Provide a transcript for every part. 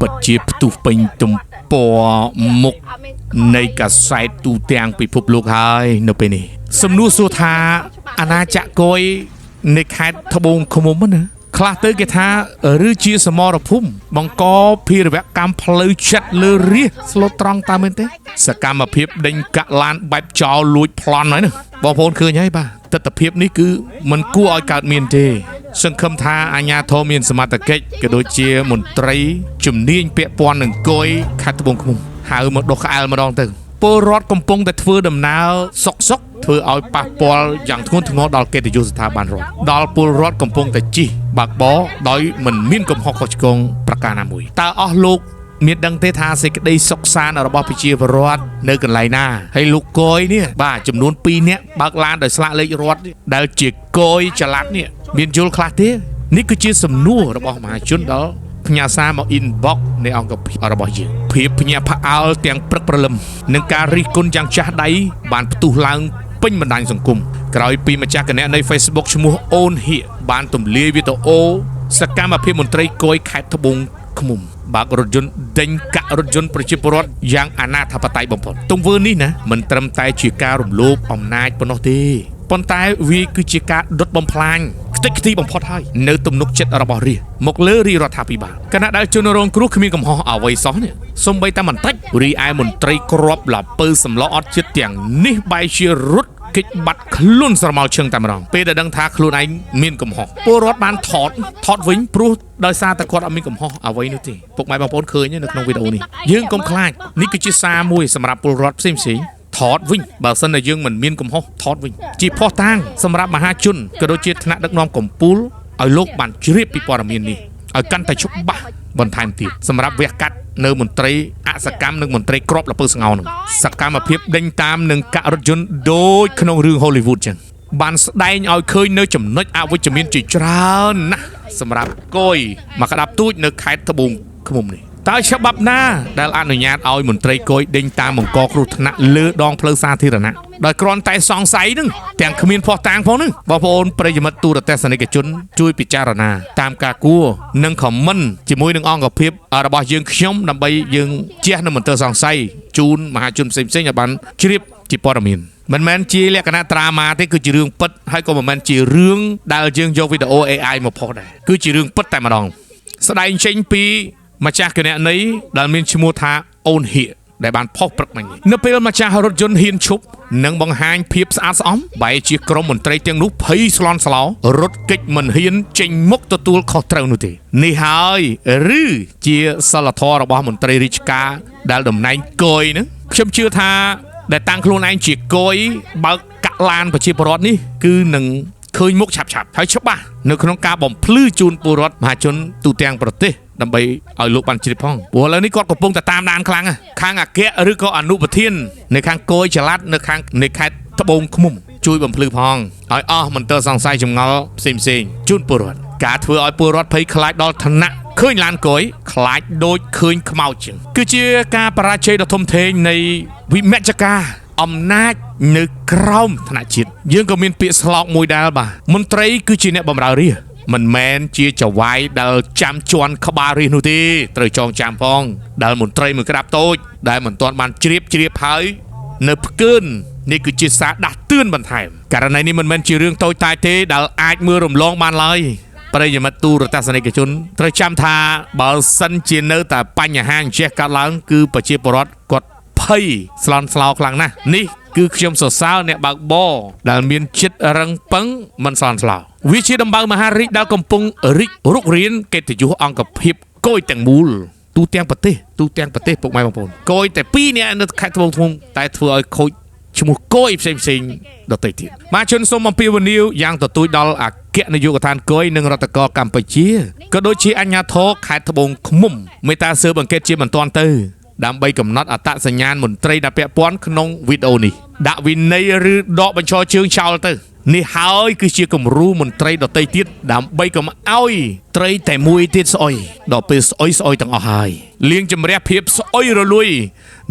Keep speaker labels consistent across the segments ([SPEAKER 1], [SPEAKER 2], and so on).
[SPEAKER 1] បច្ជាផ្ទុះពេញទំព័រមុខនៃកាសែតទូទាំងពិភពលោកហើយនៅពេលនេះសំណួរសួរថាអាណាចក្រគយនៃខេត្តត្បូងឃ្មុំណាខ្លះទៅគេថាឬជាសមរភូមិបង្កភេរវកម្មផ្លូវចិត្តលើរាសស្លូតត្រង់តាមមែនទេសកម្មភាពដេញកាក់ឡានបែបចោលលួចប្លន់ហើយណាបងប្អូនឃើញហើយបាទទស្សនវិជ្ជានេះគឺមិនគួរឲ្យកើតមានទេសង្ឃឹមថាអាជ្ញាធរមានសមត្ថកិច្ចក៏ដូចជាមន្ត្រីជំនាញពាក់ព័ន្ធនឹងគយខេត្តត្បូងឃ្មុំហៅមកដុសក្អែលម្ដងទៅពលរដ្ឋកំពុងតែធ្វើដំណើរសុកធ្វើឲ្យប៉ះពាល់យ៉ាងធ្ងន់ធ្ងរដល់កិត្តិយសស្ថាប័នរដ្ឋដល់ពលរដ្ឋកំពុងតែជិះបើកបរដោយមិនមានកំហុសខុសឆ្គងប្រការណាមួយតើអស់លោកមានដឹងទេថាសេចក្តីសុខសាន្តរបស់ប្រជាពលរដ្ឋនៅកន្លែងណាហើយលោកគយនេះបាទចំនួន2នាក់បើកឡានដោយស្លាកលេខរដ្ឋដែលជាគយចល័តនេះមានយល់ខ្លះទេនេះគឺជាសំណួររបស់មហាជនដល់ផ្ញើសារមក inbox នៃអង្គភាពរបស់យើងភាពភ្ញាក់ផ្អើលទាំងព្រឹកព្រលឹមនឹងការរិះគន់យ៉ាងចាស់ដៃបានផ្ទុះឡើងពេញបណ្ដាញសង្គមក្រោយពីម្ចាស់គណនី Facebook ឈ្មោះអូនហៀបានទម្លាយវីដេអូសកម្មភាពមន្ត្រីគយខេត្តត្បូងឃ្មុំបើករថយន្តដេញកាក់រថយន្តប្រជាពលរដ្ឋយ៉ាងអនាធិបតេយ្យបំផុតទង្វើនេះណាមិនត្រឹមតែជាការរំលោភអំណាចប៉ុណ្ណោះទេប៉ុន្តែវាគឺជាការដុតបំផ្លាញខ្ទេចខ្ទីបំផុតហើយនៅទំនុកចិត្តរបស់រាជមកលើរាជរដ្ឋាភិបាលគណៈដែលជនរងគ្រោះគ្មានកំហុសអ្វីសោះនេះសូម្បីតែបន្តិចរីឯមន្ត្រីក្របល្ពើសម្លអត់ចិត្តទាំងនេះបែរជារត់គេចបាត់ខ្លួនស្រមោលឈឹងតែម្ដងពេលដែលដឹងថាខ្លួនឯងមានកំហុសពលរដ្ឋបានថតវិញព្រោះដោយសារតែគាត់អត់មានកំហុសអ្វីនោះទេពុកម៉ែបងប្អូនឃើញនៅក្នុងវីដេអូនេះយើងកុំខ្លាចនេះគឺជាសារមួយសម្រាប់ពលរដ្ឋផ្សេងថតវិញបើសិនតែយើងមិនមានកំហុសថតវិញជាភស្តុតាងសម្រាប់មហាជនក៏ដូចជាថ្នាក់ដឹកនាំកម្ពុជាឲ្យលោកបានជ្រាបពីព័ត៌មាននេះឲ្យកាន់តែច្បាស់បន្ថែមទៀតសម្រាប់វះកាត់នៅមន្ត្រីអសកម្មនិងមន្ត្រីក្របល្ពើស្ងោនឹងសកម្មភាពដេញតាមនឹងកាក់រថយន្តដូចក្នុងរឿង Hollywood ចឹងបានស្ដែងឲ្យឃើញនៅចំណុចអវិជ្ជមានជាច្រើនណាស់សម្រាប់គយមកក្តាប់ទូចនៅខេត្តត្បូងឃ្មុំនេះតើច្បាប់ណាដែលអនុញ្ញាតឲ្យមន្ត្រីគយដេញតាមបង្កគ្រោះថ្នាក់លើដងផ្លូវសាធារណៈដោយគ្រាន់តែសង្ស័យនឹងទាំងគ្មានភស្តុតាងផងនឹងបងប្អូនប្រិយមិត្តទូរទស្សនិកជនជួយពិចារណាតាមការគួរនិងខមមិនជាមួយនឹងអង្គភាពរបស់យើងខ្ញុំដើម្បីយើងជះនៅមន្ទិលសង្ស័យជូនមហាជនផ្សេងៗឲ្យបានជ្រាបជាព័ត៌មានមិនមែនជាលក្ខណៈត្រាម៉ាទេគឺជារឿងពិតហើយក៏មិនមែនជារឿងដែលយើងយកវីដេអូ AI មកផុសដែរគឺជារឿងពិតតែម្ដងស្ដែងចេញពីម្ចាស់គណនីដែលមានឈ្មោះថាអូនហៀដែលបានផុសព្រឹកមិញនៅពេលម្ចាស់រថយន្តហ៊ានឈប់និងបង្ហាញភាពស្អាតស្អំបែរជាក្រុមមន្ត្រីទាំងនោះភ័យស្លន់ស្លោរត់គេចមិនហ៊ានចេញមុខទទួលខុសត្រូវនោះទេនេះហើយឬជាសិលធម៌របស់មន្ត្រីរាជការដែលតំណែងគយនឹងខ្ញុំជឿថាដែលតាំងខ្លួនឯងជាគយបើកកាក់ឡានប្រជាពលរដ្ឋនេះគឺនឹងឃើញមុខឆាប់ហើយច្បាស់នៅក្នុងការបំភ្លឺជូនពលរដ្ឋមហាជនទូទាំងប្រទេសដើម្បីឲ្យលោកបានជ្រាបផងព្រោះឥឡូវនេះគាត់កំពុងតែតាមដានខ្លាំងខាងអគ្គឬក៏អនុប្រធាននៅខាងគយចល័តនៅខាងនៃខេត្តត្បូងឃ្មុំជួយបំភ្លឺផងឲ្យអស់មន្ទិលសង្ស័យចម្ងល់ផ្សេងជូនពលរដ្ឋការធ្វើឲ្យពលរដ្ឋភ័យខ្លាចដល់ឋានៈឃើញឡានគយខ្លាចដូចឃើញខ្មោចជាងគឺជាការបរាជ័យដ៏ធំធេងនៃវិមជ្ឈការអំណាចនៅក្រោមឋានៈជាតិយើងក៏មានពាក្យស្លោកមួយដែរបាទមន្ត្រីគឺជាអ្នកបម្រើរាជមិនមែនជាចវាយដែលចាំជន់ក្បាលរាជនោះទេត្រូវចងចាំផងដែលមន្ត្រីមួយក្តាប់តូចដែលមិនទាន់បានជ្រាបហើយនៅផ្កើននេះគឺជាសារដាស់តឿនបន្ថែមករណីនេះមិនមែនជារឿងតូចតាចទេដែលអាចមើលរំលងបានឡើយប្រិយមិត្តទូរទស្សនិកជនត្រូវចាំថាបើសិនជានៅតែបញ្ហាអញ្ចេះកើតឡើងគឺប្រជាពលរដ្ឋគាត់ភ័យស្លន់ស្លោខ្លាំងណាស់នេះគឺខ្ញុំសរសើរអ្នកបើកបរដែលមានចិត្តរឹងប៉ឹងមិនស្លន់ស្លោវាជាដំបៅមហារាជដែលកំពុងរីករុករានកិត្តិយសអង្គភាពគយទាំងមូលទូទាំងប្រទេសពុកម៉ែបងប្អូនគយតែ2នាក់នៅខេត្តត្បូងឃ្មុំតែធ្វើឲ្យខូចឈ្មោះគយផ្សេងដទៃទៀតមហាជនសូមអំពាវនាវយ៉ាងទទូចដល់អគ្គនាយកដ្ឋានគយនិងរដ្ឋកោកម្ពុជាក៏ដូចជាអាជ្ញាធរខេត្តត្បូងឃ្មុំមេត្តាស៊ើបអង្កេតជាបន្ទាន់ទៅដើម្បីកំណត់អត្តសញ្ញាណមន្ត្រីដែលពាក់ព័ន្ធក្នុងវីដេអូនេះដាក់វិន័យឬដកបញ្ឈរជើងចោលទៅនេះហើយគឺជាគំរូមន្ត្រីដទៃទៀតដើម្បីកុំឲ្យត្រីតែមួយទៀតស្អុយដល់ពេលស្អុយទាំងអស់ហើយលាងជម្រះភាពស្អុយរលួយ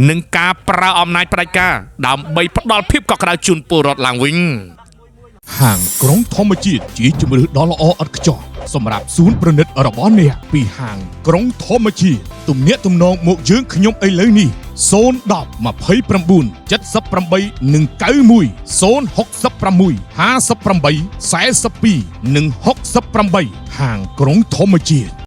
[SPEAKER 1] នឹងការប្រើអំណាចផ្ដាច់ការដើម្បីផ្ដល់ភាពកក់ក្ដៅជូនពលរដ្ឋឡើងវិញហាងក្រុងធម្មជាតិជាជម្រើសដ៏ល្អឥតខ្ចោះ
[SPEAKER 2] សម្រាប់សួនប្រណិតរបស់អ្នកពីហាងក្រុងធម្មជាតិទំនាក់ទំនងមកយើងខ្ញុំឥឡូវនេះ010 29 78 និង 91 066 58 42 និង 68 ហាងក្រុងធម្មជាតិ